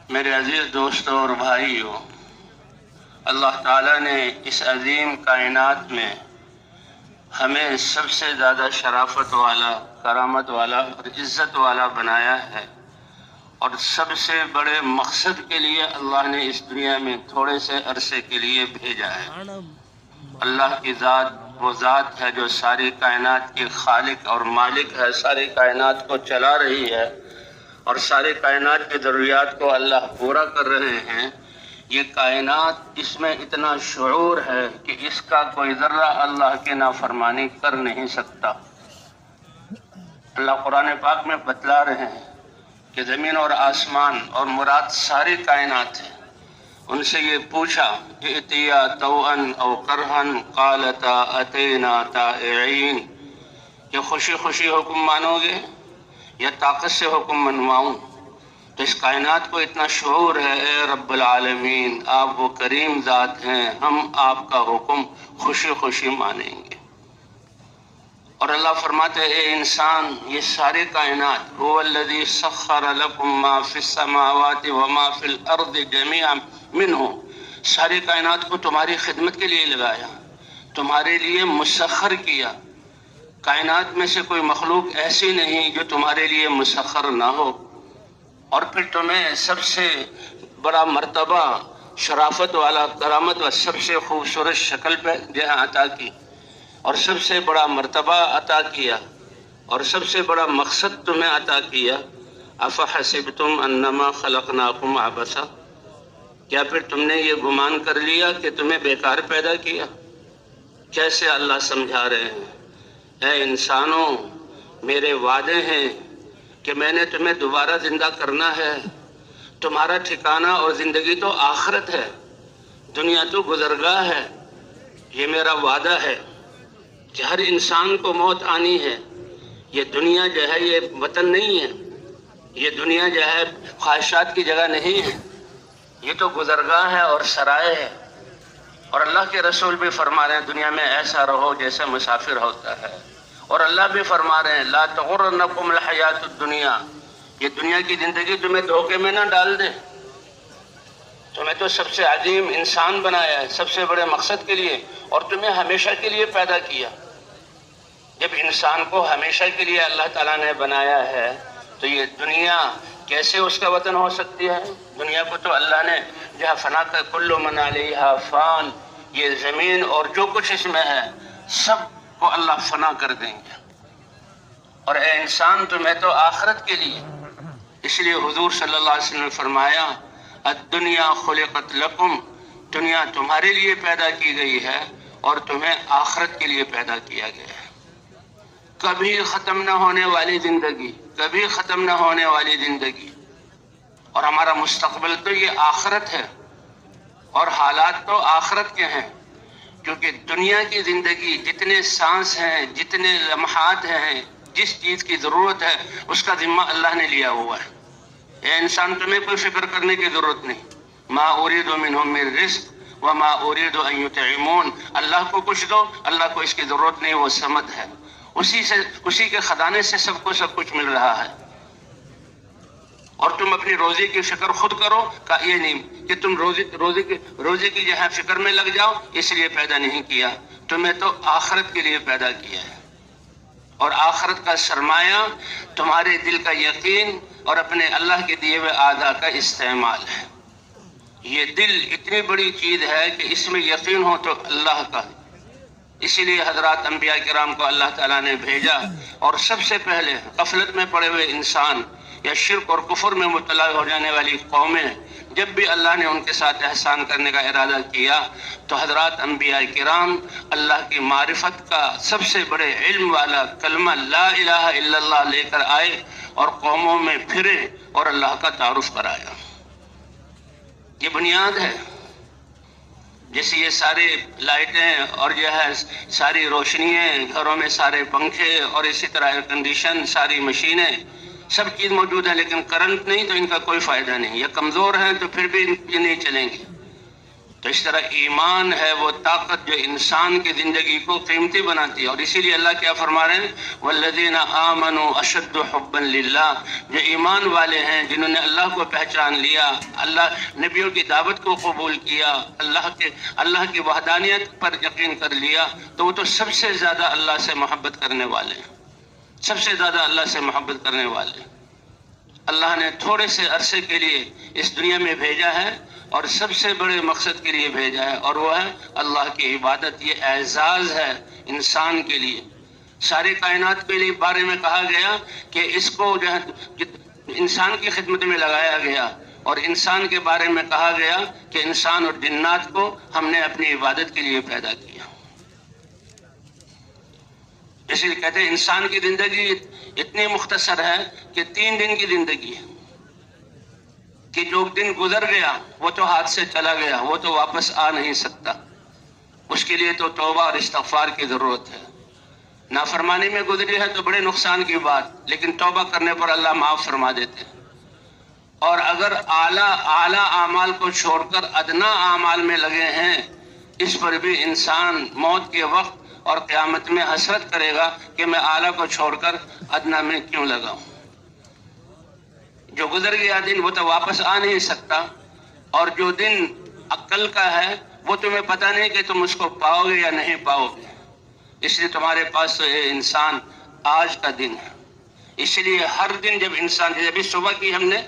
میرے عزیز دوستوں اور بھائیوں، اللہ تعالیٰ نے اس عظیم کائنات میں ہمیں سب سے زیادہ شرافت والا، کرامت والا اور عزت والا بنایا ہے، اور سب سے بڑے مقصد کے لیے اللہ نے اس دنیا میں تھوڑے سے عرصے کے لیے بھیجا ہے۔ اللہ کی ذات وہ ذات ہے جو ساری کائنات کی خالق اور مالک ہے، ساری کائنات کو چلا رہی ہے اور ساری کائنات کی ضروریات کو اللہ پورا کر رہے ہیں۔ یہ کائنات، اس میں اتنا شعور ہے کہ اس کا کوئی ذرہ اللہ کی نافرمانی کر نہیں سکتا۔ اللہ قرآن پاک میں بتلا رہے ہیں کہ زمین اور آسمان اور مراد ساری کائنات ہے۔ ان سے یہ پوچھا کہ اتیا توأن او کرہن قالتا اتینا طائعین، کہ خوشی خوشی حکم مانو گے یا طاقت سے حکم منواؤں؟ تو اس کائنات کو اتنا شعور ہے، اے رب العالمین آپ وہ کریم ذات ہیں، ہم آپ کا حکم خوشی خوشی مانیں گے۔ اور اللہ فرماتے ہیں اے انسان، یہ ساری کائنات هو الذی سخر لکم ما فی السماوات وما فی الارض جميعا منہ، ساری کائنات کو تمہاری خدمت کے لیے لگایا، تمہارے لیے مسخر کیا۔ کائنات میں سے کوئی مخلوق ایسی نہیں جو تمہارے لیے مسخر نہ ہو، اور پھر تمہیں سب سے بڑا مرتبہ، شرافت والا، کرامت و سب سے خوبصورت شکل پہ جہاں عطا کی، اور سب سے بڑا مرتبہ عطا کیا، اور سب سے بڑا مقصد تمہیں عطا کیا۔ افحسبتم انما خلقناکم عبثا، کیا پھر تم نے یہ گمان کر لیا کہ تمہیں بیکار پیدا کیا؟ کیسے اللہ سمجھا رہے ہیں، اے انسانوں میرے وعدے ہیں کہ میں نے تمہیں دوبارہ زندہ کرنا ہے، تمہارا ٹھکانہ اور زندگی تو آخرت ہے، دنیا تو گزرگاہ ہے۔ یہ میرا وعدہ ہے کہ ہر انسان کو موت آنی ہے۔ یہ دنیا جو ہے یہ وطن نہیں ہے، یہ دنیا جو ہے خواہشات کی جگہ نہیں ہے، یہ تو گزرگاہ ہے اور سرائے ہے۔ اور اللہ کے رسول بھی فرما رہے ہیں دنیا میں ایسا رہو جیسے مسافر ہوتا ہے، اور اللہ بھی فرما رہے ہیں لا تغرنکم الحیات الدنیا، یہ دنیا کی زندگی تمہیں دھوکے میں نہ ڈال دے۔ تمہیں تو سب سے عظیم انسان بنایا ہے سب سے بڑے مقصد کے لیے، اور تمہیں ہمیشہ کے لیے پیدا کیا۔ جب انسان کو ہمیشہ کے لیے اللہ تعالیٰ نے بنایا ہے تو یہ دنیا کیسے اس کا وطن ہو سکتی ہے؟ دنیا کو تو اللہ نے جہاں فنا کا کل من علیہا فان، یہ زمین اور جو کچھ اس میں ہے سب کو اللہ فنا کر دیں گے، اور اے انسان تمہیں تو آخرت کے لیے۔ اس لیے حضور صلی اللہ علیہ وسلم نے فرمایا الدنیا خلقت لکم، دنیا تمہارے لیے پیدا کی گئی ہے اور تمہیں آخرت کے لیے پیدا کیا گیا ہے۔ کبھی ختم نہ ہونے والی زندگی، کبھی ختم نہ ہونے والی زندگی، اور ہمارا مستقبل تو یہ آخرت ہے، اور حالات تو آخرت کے ہیں، کیونکہ دنیا کی زندگی جتنے سانس ہیں، جتنے لمحات ہیں، جس چیز کی ضرورت ہے اس کا ذمہ اللہ نے لیا ہوا ہے۔ اے انسان تمہیں کوئی فکر کرنے کی ضرورت نہیں۔ ما اريد منهم من رزق وما اريد ان يطعمون، اللہ کو کچھ دو، اللہ کو اس کی ضرورت نہیں، وہ صمد ہے، اسی کے خزانے سے سب کو سب کچھ مل رہا ہے۔ اور تم اپنی روزی کی فکر خود کرو، کہ یہ نہیں کہ تم روزی کی جہاں فکر میں لگ جاؤ، اس لیے پیدا نہیں کیا، تمہیں تو آخرت کے لیے پیدا کیا ہے، اور آخرت کا سرمایہ تمہارے دل کا یقین اور اپنے اللہ کے دیے ہوئے اعضاء کا استعمال ہے۔ یہ دل اتنی بڑی چیز ہے کہ اس میں یقین ہو تو اللہ کا، اسی لیے حضرات انبیاء کرام کو اللہ تعالیٰ نے بھیجا، اور سب سے پہلے غفلت میں پڑے ہوئے انسان یا شرک اور کفر میں مبتلا ہو جانے والی قومیں، جب بھی اللہ نے ان کے ساتھ احسان کرنے کا ارادہ کیا تو حضرات انبیاء کرام اللہ کی معرفت کا سب سے بڑے علم والا کلمہ لا الہ الا اللہ لے کر آئے، اور قوموں میں پھرے اور اللہ کا تعارف کرایا۔ یہ بنیاد ہے۔ جیسے یہ سارے لائٹیں اور جو ہے ساری روشنیاں، گھروں میں سارے پنکھے اور اسی طرح ایئر کنڈیشن، ساری مشینیں، سب چیز موجود ہیں، لیکن کرنٹ نہیں تو ان کا کوئی فائدہ نہیں، یہ کمزور ہیں تو پھر بھی یہ نہیں چلیں گے۔ تو اس طرح ایمان ہے وہ طاقت جو انسان کی زندگی کو قیمتی بناتی ہے. اور اسی لیے اللہ کیا فرما رہے ہیں؟ والذین آمنوا اشد حبا للہ، جو ایمان والے ہیں جنہوں نے اللہ کو پہچان لیا، اللہ نبیوں کی دعوت کو قبول کیا، اللہ کی وحدانیت پر یقین کر لیا، تو وہ تو سب سے زیادہ اللہ سے محبت کرنے والے ہیں، سب سے زیادہ اللہ سے محبت کرنے والے ہیں. اللہ نے تھوڑے سے عرصے کے لیے اس دنیا میں بھیجا ہے اور سب سے بڑے مقصد کے لیے بھیجا ہے، اور وہ ہے اللہ کی عبادت. یہ اعزاز ہے انسان کے لیے. ساری کائنات کے لیے بارے میں کہا گیا کہ اس کو جو ہے انسان کی خدمت میں لگایا گیا، اور انسان کے بارے میں کہا گیا کہ انسان اور جنات کو ہم نے اپنی عبادت کے لیے پیدا کیا. اس لیے کہتے ہیں انسان کی زندگی اتنی مختصر ہے کہ 3 دن کی زندگی ہے، کہ جو دن گزر گیا وہ تو ہاتھ سے چلا گیا، وہ تو واپس آ نہیں سکتا. اس کے لیے تو توبہ اور استغفار کی ضرورت ہے. نافرمانی میں گزری ہے تو بڑے نقصان کی بات، لیکن توبہ کرنے پر اللہ معاف فرما دیتے ہیں. اور اگر اعلیٰ اعمال کو چھوڑ کر ادنا اعمال میں لگے ہیں، اس پر بھی انسان موت کے وقت اور قیامت میں حسرت کرے گا کہ میں اعلیٰ کو چھوڑ کر ادنا میں کیوں لگاؤں. جو گزر گیا دن وہ تو واپس آ نہیں سکتا، اور جو دن عقل کا ہے وہ تمہیں پتہ نہیں کہ تم اس کو پاؤ گے یا نہیں پاؤ گے. اس لیے تمہارے پاس تو اے انسان آج کا دن ہے. اس لیے ہر دن جب انسان، جب صبح کی ہم نے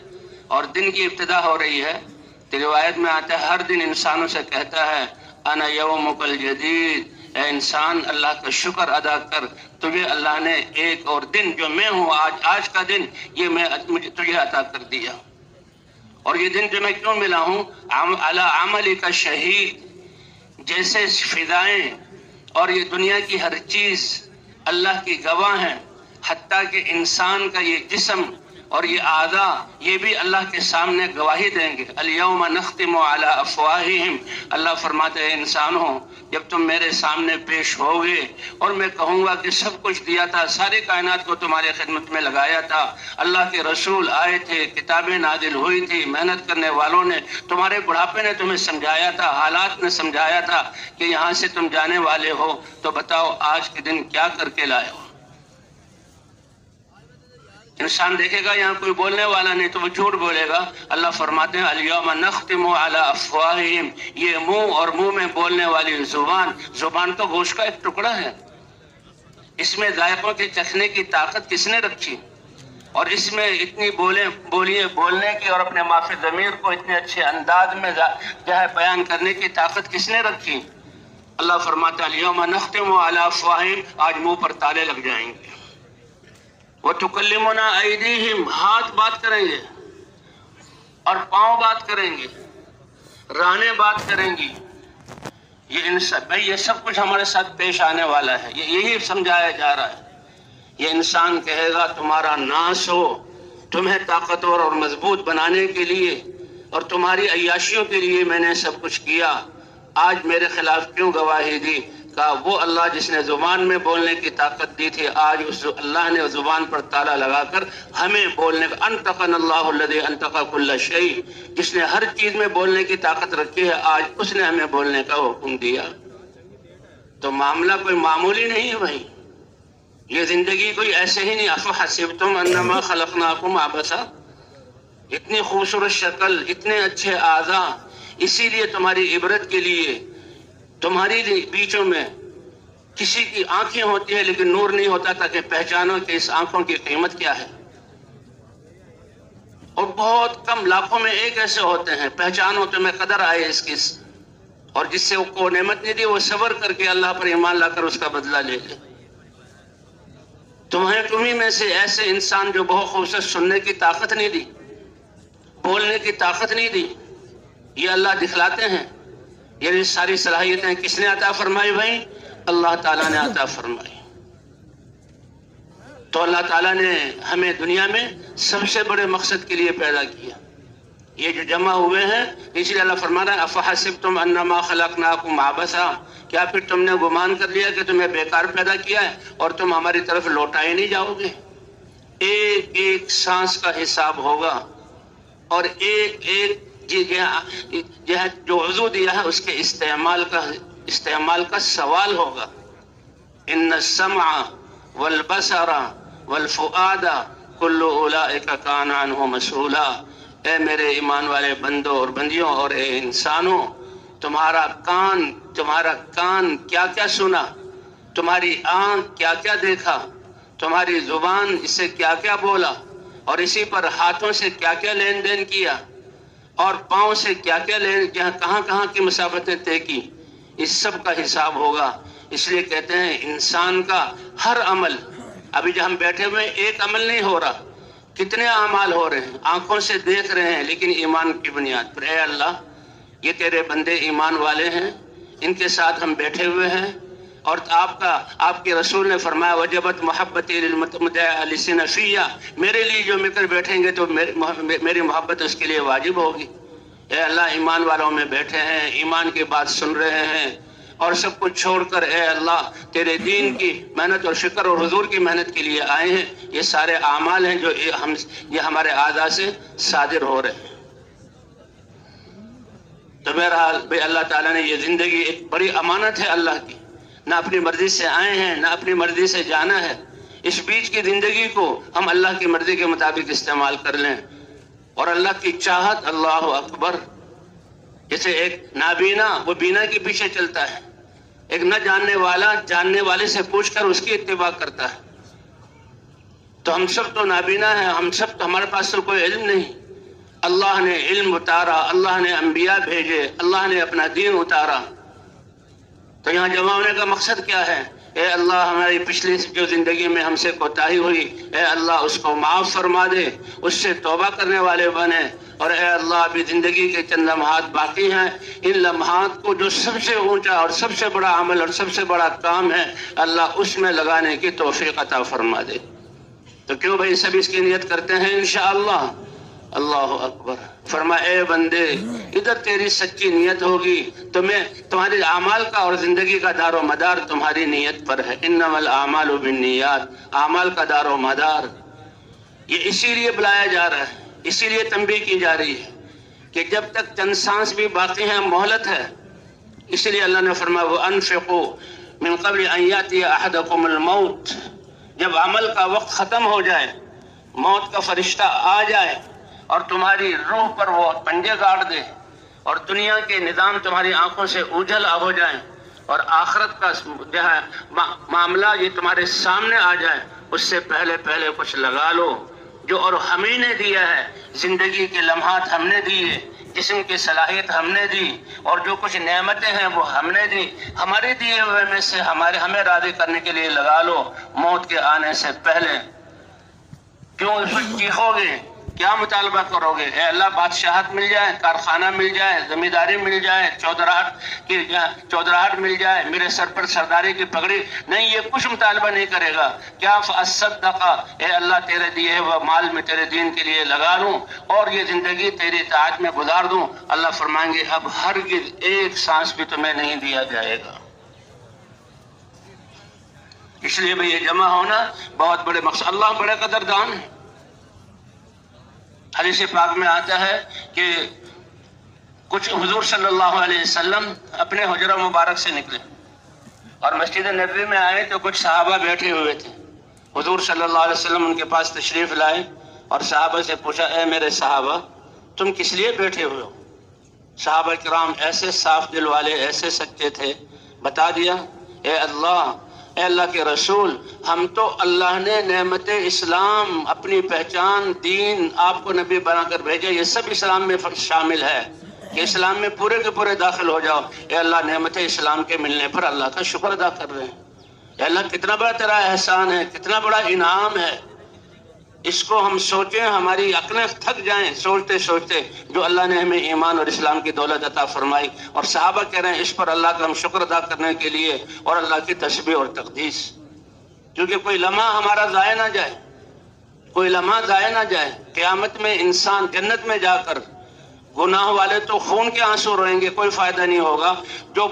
اور دن کی ابتدا ہو رہی ہے، تو روایت میں آتا ہے ہر دن انسانوں سے کہتا ہے انا یومک الجدید، اے انسان اللہ کا شکر ادا کر، تجھے اللہ نے ایک اور دن جو میں ہوں آج کا دن، یہ مجھے تجھے عطا کر دیا. اور یہ دن جو میں کیوں ملا ہوں؟ علی عملی کا شہید، جیسے فضائیں اور یہ دنیا کی ہر چیز اللہ کی گواہ ہیں، حتیٰ کہ انسان کا یہ جسم اور یہ اعضاء یہ بھی اللہ کے سامنے گواہی دیں گے. الیوم نختم علی افواہہم، اللہ فرماتے ہیں انسانوں جب تم میرے سامنے پیش ہوگے اور میں کہوں گا کہ سب کچھ دیا تھا، ساری کائنات کو تمہاری خدمت میں لگایا تھا، اللہ کے رسول آئے تھے، کتابیں نازل ہوئی تھی، محنت کرنے والوں نے، تمہارے بڑھاپے نے تمہیں سمجھایا تھا، حالات نے سمجھایا تھا کہ یہاں سے تم جانے والے ہو، تو بتاؤ آج کے دن کیا کر کے لائے ہو. انسان دیکھے گا یہاں کوئی بولنے والا نہیں تو وہ جھوٹ بولے گا. اللہ فرماتے ہیں الیوم نختم علی افواہہم، یہ منہ اور منہ میں بولنے والی زبان تو گوشت کا ایک ٹکڑا ہے. اس میں ذائقوں کے چکھنے کی طاقت کس نے رکھی؟ اور اس میں اتنی بولنے کی اور اپنے معافی ضمیر کو اتنے اچھے انداز میں جو ہے بیان کرنے کی طاقت کس نے رکھی؟ اللہ فرماتا ہے الیوم نختم علی افواہہم، آج منہ پر تالے لگ جائیں گے. وَتُكَلِّمُنَا أَيْدِيهِمْ، ہاتھ بات کریں گے اور پاؤں بات کریں گے، رانیں بات کریں گی. یہ سب کچھ ہمارے ساتھ پیش آنے والا ہے. یہی سمجھایا جا رہا ہے. یہ انسان کہے گا تمہارا ناس ہو، تمہیں طاقتور اور مضبوط بنانے کے لیے اور تمہاری عیاشیوں کے لیے میں نے سب کچھ کیا، آج میرے خلاف کیوں گواہی دی؟ کہا وہ اللہ جس نے زبان میں بولنے کی طاقت دی تھی، آج اس اللہ نے زبان پر تالا لگا کر ہمیں بولنے کا، انطقنا اللہ الذی انطق کل شیء، جس نے ہر چیز میں بولنے کی طاقت رکھی ہے، آج اس نے ہمیں بولنے کا حکم دیا. تو معاملہ کوئی معمولی نہیں ہے بھائی. یہ زندگی کوئی ایسے ہی نہیں. افحسبتم انما خلقناکم عبثا، اتنی خوبصورت شکل، اتنے اچھے اعضاء، اسی لیے تمہاری عبرت کے لیے تمہاری بیچوں میں کسی کی آنکھیں ہوتی ہیں لیکن نور نہیں ہوتا، تاکہ پہچانو کہ اس آنکھوں کی قیمت کیا ہے. اور بہت کم، لاکھوں میں ایک ایسے ہوتے ہیں، پہچانو تمہیں قدر آئے اس کی. اور جس سے کو نعمت نہیں دی وہ صبر کر کے اللہ پر ایمان لا کر اس کا بدلہ لے لے. تمہیں میں سے ایسے انسان جو بہت خوبصورت سننے کی طاقت نہیں دی، بولنے کی طاقت نہیں دی، یہ اللہ دکھلاتے ہیں. یہ ساری صلاحیتیں کس نے عطا فرمائی بھائی؟ اللہ تعالیٰ نے عطا فرمائی. تو اللہ تعالیٰ نے ہمیں دنیا میں سب سے بڑے مقصد کے لیے پیدا کیا. یہ جو جمع ہوئے ہیں، اس لیے اللہ فرما رہا ہے افحسبتم انما خلقناکم عبثا، کیا پھر تم نے گمان کر لیا کہ تمہیں بیکار پیدا کیا ہے اور تم ہماری طرف لوٹائے نہیں جاؤ گے؟ ایک ایک سانس کا حساب ہوگا اور ایک ایک جو وضو دیا ہے اس کے استعمال کا سوال ہوگا. ان السمع والبصر والفؤاد کل اولئک کان عنہ مسئولا. اے میرے ایمان والے بندوں اور بندیوں اور اے انسانوں، تمہارا کان کیا کیا سنا، تمہاری آنکھ کیا کیا دیکھا، تمہاری زبان اس سے کیا کیا بولا، اور اسی پر ہاتھوں سے کیا کیا لین دین کیا، اور پاؤں سے کیا کیا کہاں کہاں کی مسافتیں طے کی، اس سب کا حساب ہوگا. اس لیے کہتے ہیں انسان کا ہر عمل، ابھی جو ہم بیٹھے ہوئے ایک عمل نہیں ہو رہا، کتنے اعمال ہو رہے ہیں، آنکھوں سے دیکھ رہے ہیں لیکن ایمان کی بنیاد پر. اے اللہ، یہ تیرے بندے ایمان والے ہیں، ان کے ساتھ ہم بیٹھے ہوئے ہیں، اور آپ کے رسول نے فرمایا وجبت محبتی للمتعلسین فیہ، میرے لیے جو مل کر بیٹھیں گے تو میری محبت اس کے لیے واجب ہوگی. اے اللہ، ایمان والوں میں بیٹھے ہیں، ایمان کی بات سن رہے ہیں، اور سب کچھ چھوڑ کر اے اللہ تیرے دین کی محنت اور فکر اور حضور کی محنت کے لیے آئے ہیں. یہ سارے اعمال ہیں جو یہ ہمارے اعضاء سے صادر ہو رہے ہیں. تو بہرحال بھئی اللہ تعالیٰ نے یہ زندگی ایک بڑی امانت ہے اللہ کی، نہ اپنی مرضی سے آئے ہیں نہ اپنی مرضی سے جانا ہے. اس بیچ کی زندگی کو ہم اللہ کی مرضی کے مطابق استعمال کر لیں، اور اللہ کی چاہت، اللہ اکبر. جیسے ایک نابینا وہ بینا کے پیچھے چلتا ہے، ایک نہ جاننے والا جاننے والے سے پوچھ کر اس کی اتباع کرتا ہے. تو ہم سب تو نابینا ہیں، ہمارے پاس تو کوئی علم نہیں. اللہ نے علم اتارا، اللہ نے انبیاء بھیجے، اللہ نے اپنا دین اتارا. تو یہاں جمع ہونے کا مقصد کیا ہے؟ اے اللہ، ہماری پچھلی جو زندگی میں ہم سے کوتاہی ہوئی، اے اللہ اس کو معاف فرما دے، اس سے توبہ کرنے والے بنے. اور اے اللہ، ابھی زندگی کے چند لمحات باقی ہیں، ان لمحات کو جو سب سے اونچا اور سب سے بڑا عمل اور سب سے بڑا کام ہے، اللہ اس میں لگانے کی توفیق عطا فرما دے. تو کیوں بھائی سب اس کی نیت کرتے ہیں انشاءاللہ. اللہ اکبر. فرما اے بندے، ادھر تیری سچی نیت ہوگی تو میں تمہارے اعمال کا اور زندگی کا دار و مدار تمہاری نیت پر ہے. انما الاعمال بالنیات، اعمال کا دار و مدار. یہ اسی لیے بلایا جا رہا ہے، اسی لیے تنبیہ کی جا رہی ہے کہ جب تک چند سانس بھی باقی ہیں مہلت ہے. اسی لیے اللہ نے فرمایا وَأَنفِقُوا مِن قَبْلِ أَن يَأْتِيَ أَحَدَكُمُ الْمَوْتُ. جب عمل کا وقت ختم ہو جائے، موت کا فرشتہ آ جائے اور تمہاری روح پر وہ پنجے گاڑ دے، اور دنیا کے نظام تمہاری آنکھوں سے اوجھل ہو جائیں، اور آخرت کا جو ہے معاملہ یہ تمہارے سامنے آ جائے، اس سے پہلے کچھ لگا لو. جو اور ہمیں نے دیا ہے، زندگی کے لمحات ہم نے دیے، جسم کی صلاحیت ہم نے دی، اور جو کچھ نعمتیں ہیں وہ ہم نے دی. ہمارے دیے ہوئے میں سے ہمیں راضی کرنے کے لیے لگا لو موت کے آنے سے پہلے. کیوں اس وقت چیخو گے؟ کیا مطالبہ کرو گے؟ اے اللہ، بادشاہت مل جائے، کارخانہ مل جائے، زمینداری مل جائے، چودراہٹ مل جائے، میرے سر پر سرداری کی پگڑی. نہیں، یہ کچھ مطالبہ نہیں کرے گا. کیا فاصدق، اے اللہ تیرے دیے ہوئے مال میں تیرے دین کے لیے لگا لوں اور یہ زندگی تیری اطاعت میں گزار دوں. اللہ فرمائیں گے اب ہرگز ایک سانس بھی تمہیں نہیں دیا جائے گا. اس لیے بھئی یہ جمع ہونا بہت بڑے مقصد. اللہ بڑے قدردان ہے. حدیث پاک میں آتا ہے کہ کچھ حضور صلی اللہ علیہ وسلم اپنے حجرہ مبارک سے نکلے اور مسجد نبوی میں آئے تو کچھ صحابہ بیٹھے ہوئے تھے. حضور صلی اللہ علیہ وسلم ان کے پاس تشریف لائے اور صحابہ سے پوچھا اے میرے صحابہ، تم کس لیے بیٹھے ہوئے ہو؟ صحابہ کرام ایسے صاف دل والے، ایسے سچے تھے، بتا دیا اے اللہ کے رسول، ہم تو اللہ نے نعمت اسلام، اپنی پہچان، دین آپ کو نبی بنا کر بھیجے، یہ سب اسلام میں شامل ہے کہ اسلام میں پورے کے پورے داخل ہو جاؤ. اے اللہ، نعمت اسلام کے ملنے پر اللہ کا شکر ادا کر رہے ہیں. اے اللہ، کتنا بڑا تیرا احسان ہے، کتنا بڑا انعام ہے. اس کو ہم سوچیں، ہماری عقلیں تھک جائیں سوچتے سوچتے جو اللہ نے ہمیں ایمان اور اسلام کی دولت عطا فرمائی. اور صحابہ کہہ رہے ہیں اس پر اللہ کا ہم شکر ادا کرنے کے لیے اور اللہ کی تسبیح اور تقدیس، کیونکہ کوئی لمحہ ہمارا ضائع نہ جائے، کوئی لمحہ ضائع نہ جائے. قیامت میں انسان جنت میں جا کر گناہ والے تو خون کے آنسو روئیں گے، کوئی فائدہ نہیں ہوگا. جو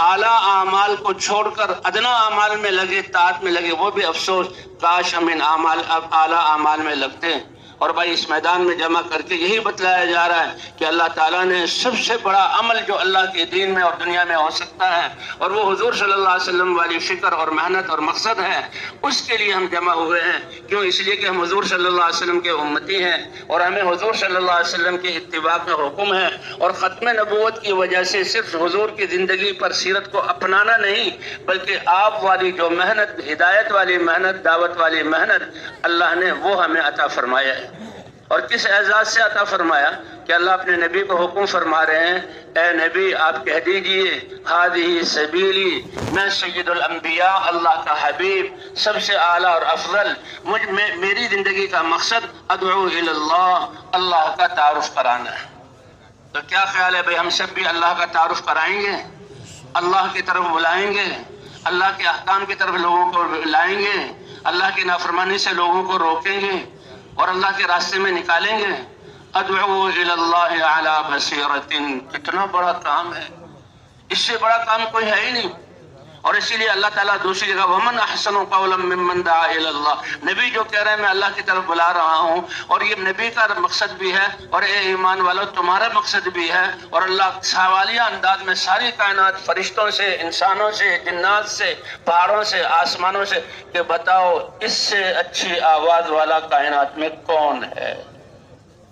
اعلیٰ اعمال کو چھوڑ کر ادنا اعمال میں لگے، طاعت میں لگے، وہ بھی افسوس، کاش ہم ان اعلیٰ اعمال میں لگتے. اور بھائی اس میدان میں جمع کر کے یہی بتلایا جا رہا ہے کہ اللہ تعالیٰ نے سب سے بڑا عمل جو اللہ کے دین میں اور دنیا میں ہو سکتا ہے، اور وہ حضور صلی اللہ علیہ وسلم والی فکر اور محنت اور مقصد ہے، اس کے لیے ہم جمع ہوئے ہیں۔ کیوں؟ اس لیے کہ ہم حضور صلی اللہ علیہ وسلم کے امتی ہیں، اور ہمیں حضور صلی اللہ علیہ وسلم کی اتباع کا حکم ہے، اور ختم نبوت کی وجہ سے صرف حضور کی زندگی پر سیرت کو اپنانا نہیں، بلکہ آپ والی جو محنت، ہدایت والی محنت، دعوت والی محنت اللہ نے وہ ہمیں عطا فرمایا ہے۔ اور کس اعزاز سے عطا فرمایا کہ اللہ اپنے نبی کو حکم فرما رہے ہیں، اے نبی آپ کہہ دیجئے ہذہ سبیلی، میں سید الانبیاء، اللہ کا حبیب، سب سے اعلیٰ اور افضل، میری زندگی کا مقصد ادعو الی اللہ، اللہ کا تعارف کرانا ہے۔ تو کیا خیال ہے بھئی ہم سب بھی اللہ کا تعارف کرائیں گے، اللہ کی طرف بلائیں گے، اللہ کے احکام کی طرف لوگوں کو لائیں گے، اللہ کی نافرمانی سے لوگوں کو روکیں گے اور اللہ کے راستے میں نکالیں گے؟ ادعو الی اللہ علی بصیرۃ، کتنا بڑا کام ہے، اس سے بڑا کام کوئی ہے ہی نہیں۔ اور اسی لیے اللہ تعالیٰ دوسری جگہ ومن احسن قولا ممن دعا الی اللہ، نبی جو کہہ رہے ہیں میں اللہ کی طرف بلا رہا ہوں، اور یہ نبی کا مقصد بھی ہے، اور اے ایمان والو تمہارا مقصد بھی ہے، اور اللہ سوالیہ انداز میں ساری کائنات، فرشتوں سے، انسانوں سے، جنات سے، پہاڑوں سے، آسمانوں سے، کہ بتاؤ اس سے اچھی آواز والا کائنات میں کون ہے؟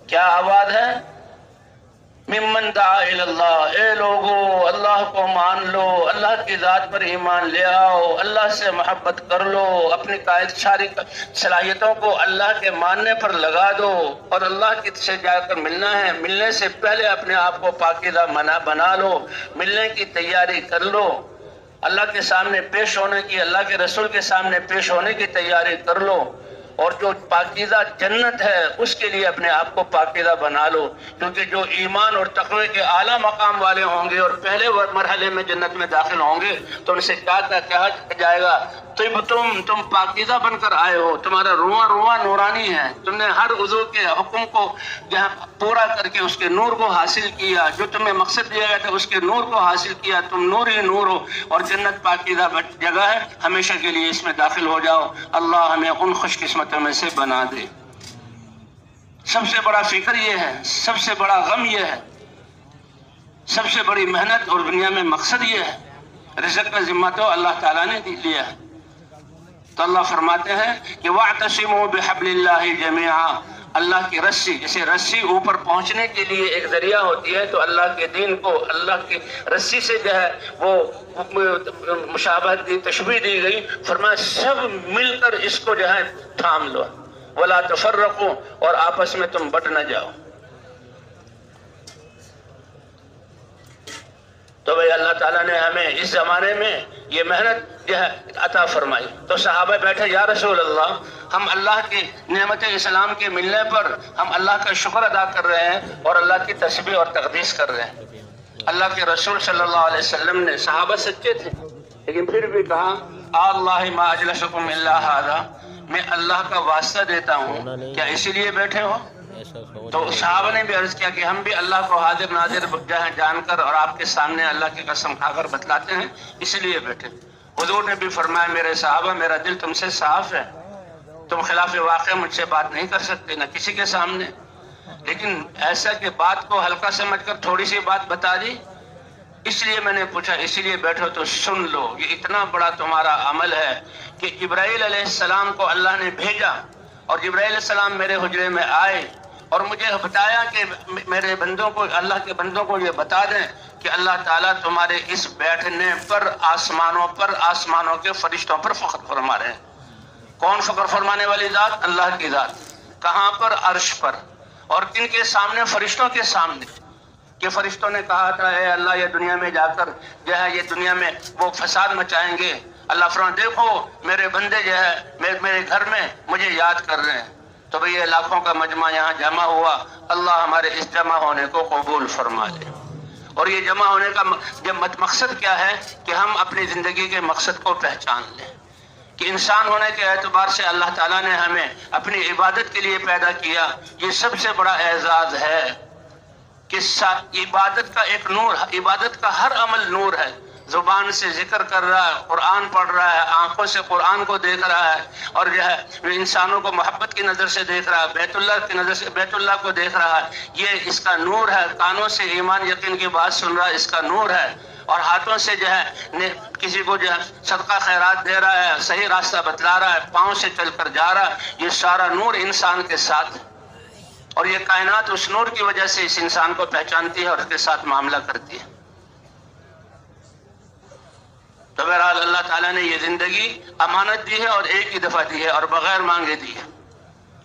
کیا آواز ہے؟ ممن دعا الی اللہ، اے لوگو اللہ کو مان لو، اللہ کی ذات پر ایمان لے آؤ، اللہ سے محبت کر لو، اپنی ساری صلاحیتوں کو اللہ کے ماننے پر لگا دو، اور اللہ کی سے جا کر ملنا ہے، ملنے سے پہلے اپنے آپ کو پاکیزہ بنا لو، ملنے کی تیاری کر لو، اللہ کے سامنے پیش ہونے کی، اللہ کے رسول کے سامنے پیش ہونے کی تیاری کر لو، اور جو پاکیزہ جنت ہے اس کے لیے اپنے آپ کو پاکیزہ بنا لو، کیونکہ جو ایمان اور تقوی کے اعلیٰ مقام والے ہوں گے اور پہلے مرحلے میں جنت میں داخل ہوں گے تو ان سے کہا جائے گا تم پاکیزہ بن کر آئے ہو، تمہارا رواں رواں نورانی ہے، تم نے ہر عضو کے حکم کو پورا کر کے اس کے نور کو حاصل کیا، جو تمہیں مقصد دیا گیا تھا اس کے نور کو حاصل کیا، تم نور ہی نور ہو، اور جنت پاکیزہ جگہ ہے، ہمیشہ کے لیے اس میں داخل ہو جاؤ۔ اللہ ہمیں ان خوش قسمتوں میں سے بنا دے۔ سب سے بڑا فکر یہ ہے، سب سے بڑا غم یہ ہے، سب سے بڑی محنت اور دنیا میں مقصد یہ ہے، رزق کا ذمہ تو اللہ تعالیٰ نے لیا ہے۔ تو اللہ فرماتے ہیں کہ وَاعْتَصِمُوا بِحَبْلِ اللَّهِ جَمِيعًا، اللہ کی رسی، جیسے رسی اوپر پہنچنے کے لیے ایک ذریعہ ہوتی ہے، تو اللہ کے دین کو اللہ کی رسی سے جو ہے وہ مشابہت دی، تشبیہ دی گئی، فرمایا سب مل کر اس کو جو ہے تھام لو، وَلَا تَفَرَّقُوا، اور آپس میں تم بٹ نہ جاؤ۔ تو بھئی اللہ تعالیٰ نے ہمیں اس زمانے میں یہ محنت جو ہے عطا فرمائی۔ تو صحابہ بیٹھے، یا رسول اللہ، ہم اللہ کی نعمت اسلام کے ملنے پر ہم اللہ کا شکر ادا کر رہے ہیں اور اللہ کی تسبیح اور تقدیس کر رہے ہیں۔ اللہ کے رسول صلی اللہ علیہ وسلم نے، صحابہ سچے تھے لیکن پھر بھی کہا اللہ ما اجلسکم الا ھذا، میں اللہ کا واسطہ دیتا ہوں، کیا اسی لیے بیٹھے ہو؟ تو صحابہ نے بھی عرض کیا کہ ہم بھی اللہ کو حاضر ناظر جان کر اور آپ کے سامنے اللہ کی قسم کھا کر بتلاتے ہیں، اس لیے بیٹھے۔ حضور نے بھی فرمایا میرے صحابہ میرا دل تم سے صاف ہے، تم خلاف واقع مجھ سے بات نہیں کر سکتے نہ کسی کے سامنے، لیکن ایسا کہ بات کو ہلکا سمجھ کر تھوڑی سی بات بتا دی، اس لیے میں نے پوچھا، اسی لیے بیٹھو تو سن لو، یہ اتنا بڑا تمہارا عمل ہے کہ جبرائیل علیہ السلام کو اللہ نے بھیجا، اور جبرائیل علیہ السلام میرے حجرے میں آئے اور مجھے بتایا کہ میرے بندوں کو، اللہ کے بندوں کو یہ بتا دیں کہ اللہ تعالیٰ تمہارے اس بیٹھنے پر آسمانوں کے فرشتوں پر فخر فرما رہے ہیں۔ کون فخر فرمانے والی ذات؟ اللہ کی ذات۔ کہاں پر؟ عرش پر۔ اور کن کے سامنے؟ فرشتوں کے سامنے، کہ فرشتوں نے کہا تھا اے اللہ یہ دنیا میں جا کر جو ہے یہ دنیا میں وہ فساد مچائیں گے، اللہ فرماتا دیکھو میرے بندے جو ہے میرے گھر میں مجھے یاد کر رہے ہیں۔ تو بھئی یہ لاکھوں کا مجمع یہاں جمع ہوا، اللہ ہمارے اس جمع ہونے کو قبول فرما لے۔ اور یہ جمع ہونے کا مقصد کیا ہے کہ ہم اپنی زندگی کے مقصد کو پہچان لیں، کہ انسان ہونے کے اعتبار سے اللہ تعالیٰ نے ہمیں اپنی عبادت کے لیے پیدا کیا، یہ سب سے بڑا اعزاز ہے کہ عبادت کا ایک نور، عبادت کا ہر عمل نور ہے، زبان سے ذکر کر رہا ہے، قرآن پڑھ رہا ہے، آنکھوں سے قرآن کو دیکھ رہا ہے، اور جو ہے وہ انسانوں کو محبت کی نظر سے دیکھ رہا ہے، بیت اللہ کی نظر سے بیت اللہ کو دیکھ رہا ہے، یہ اس کا نور ہے۔ کانوں سے ایمان یقین کی بات سن رہا ہے، اس کا نور ہے۔ اور ہاتھوں سے جو ہے کسی کو جو ہے صدقہ خیرات دے رہا ہے، صحیح راستہ بتلا رہا ہے، پاؤں سے چل کر جا رہا ہے، یہ سارا نور انسان کے ساتھ ہے۔ اور یہ کائنات اس نور کی وجہ سے اس انسان کو پہچانتی ہے اور اس کے ساتھ معاملہ کرتی ہے۔ تو بہرحال اللہ تعالیٰ نے یہ زندگی امانت دی ہے، اور ایک ہی دفعہ دی ہے، اور بغیر مانگے دی ہے،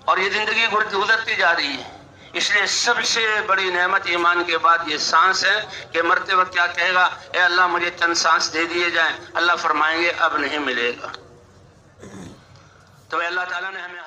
اور یہ زندگی گزرتی جا رہی ہے۔ اس لیے سب سے بڑی نعمت ایمان کے بعد یہ سانس ہے کہ مرتے وقت کیا کہے گا؟ اے اللہ مجھے چند سانس دے دیے جائیں، اللہ فرمائیں گے اب نہیں ملے گا۔ تو اللہ تعالیٰ نے ہمیں